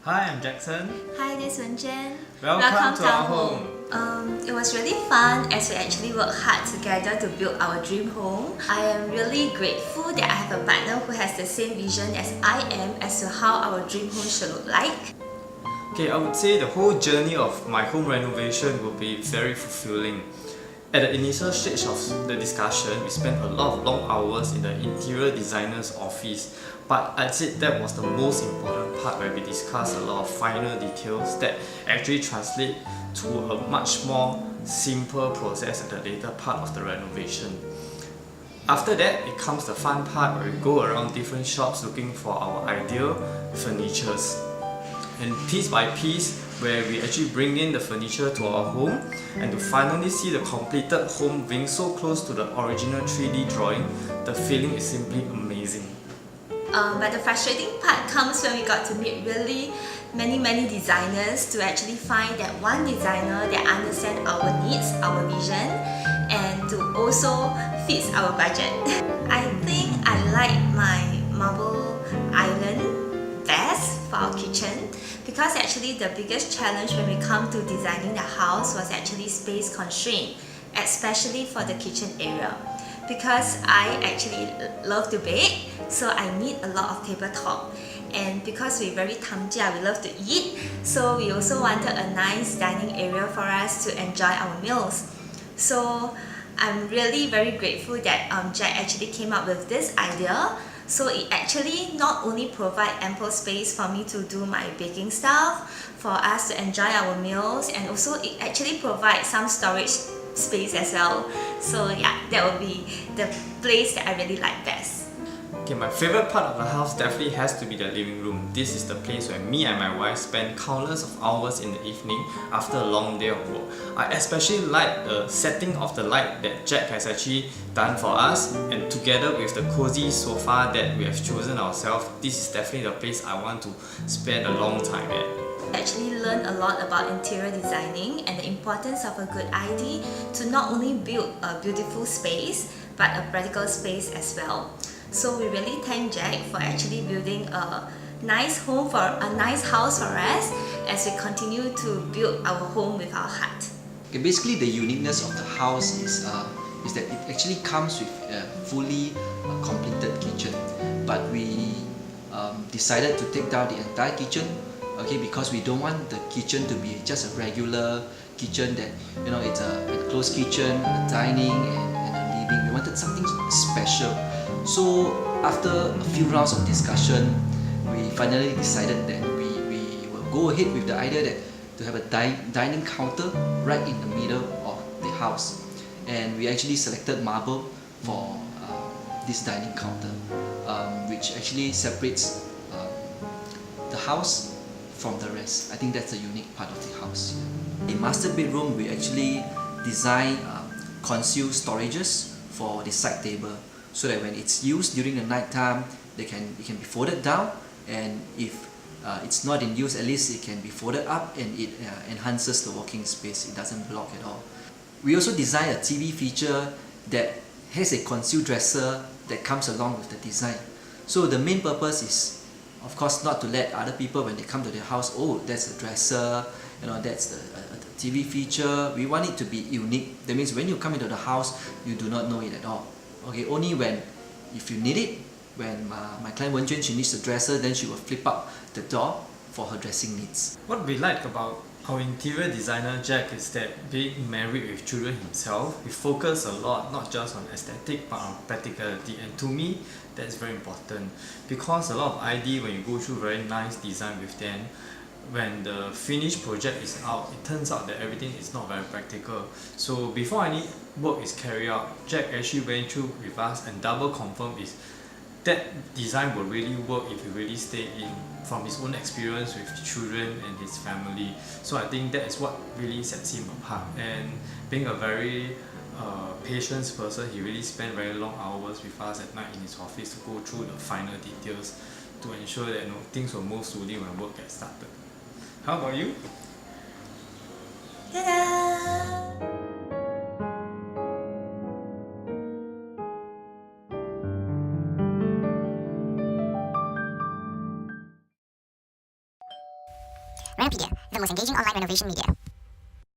Hi, I'm Jackson. Hi, this is Wenjen. Welcome to our home. It was really fun as we actually worked hard together to build our dream home. I am really grateful that I have a partner who has the same vision as I am as to how our dream home should look like. Okay, I would say the whole journey of my home renovation will be very fulfilling. At the initial stage of the discussion, we spent a lot of long hours in the interior designer's office, but I'd say that was the most important part where we discussed a lot of final details that actually translate to a much more simple process at the later part of the renovation. After that, it comes the fun part where we go around different shops looking for our ideal furnitures. And piece by piece, where we actually bring in the furniture to our home, and to finally see the completed home being so close to the original 3D drawing, the feeling is simply amazing. But the frustrating part comes when we got to meet really many designers to actually find that one designer that understands our needs, our vision, and to also fits our budget. I think I like my marble island best for our kitchen, because actually the biggest challenge when we come to designing the house was actually space constraint, especially for the kitchen area. Because I actually love to bake, so I need a lot of tabletop. And because we're very tamjia, we love to eat, so we also wanted a nice dining area for us to enjoy our meals. So I'm really very grateful that Jack actually came up with this idea. So it actually not only provide ample space for me to do my baking stuff, for us to enjoy our meals, and also it actually provides some storage space as well. So yeah, that would be the place that I really like best. Okay, my favorite part of the house definitely has to be the living room. This is the place where me and my wife spend countless of hours in the evening after a long day of work. I especially like the setting of the light that Jack has actually done for us, and together with the cozy sofa that we have chosen ourselves, this is definitely the place I want to spend a long time at. I actually learned a lot about interior designing and the importance of a good idea to not only build a beautiful space but a practical space as well. So we really thank Jack for actually building a nice house for us as we continue to build our home with our heart. Okay, basically the uniqueness of the house is that it actually comes with a fully completed kitchen, but we decided to take down the entire kitchen, okay, because we don't want the kitchen to be just a regular kitchen that, you know, it's a closed kitchen, a dining and a living. We wanted something special. So after a few rounds of discussion, we finally decided that we will go ahead with the idea that to have a dining counter right in the middle of the house, and we actually selected marble for this dining counter, which actually separates the house from the rest. I think that's the unique part of the house. In master bedroom, we actually design concealed storages for the side table, so that when it's used during the night time, it can be folded down, and if it's not in use, at least it can be folded up, and it enhances the working space. It doesn't block at all. We also design a TV feature that has a concealed dresser that comes along with the design. So the main purpose is, of course, not to let other people, when they come to the house, oh, that's a dresser, you know, that's the TV feature. We want it to be unique. That means when you come into the house, you do not know it at all. Okay, only if you need it, when my client Wenjuan, she needs a dresser, then she will flip up the door for her dressing needs. What we like about our interior designer Jack is that, being married with children himself, we focus a lot not just on aesthetic but on practicality, and to me that's very important, because a lot of ID, when you go through very nice design with them, when the finished project is out, it turns out that everything is not very practical. So before any work is carried out, Jack actually went through with us and double confirmed is that design will really work if you really stay in, from his own experience with children and his family. So I think that is what really sets him apart. And being a very patient person, he really spent very long hours with us at night in his office to go through the final details to ensure that, you know, things will move smoothly when work gets started. How about you? Ta-da! Renopedia, the most engaging online renovation media.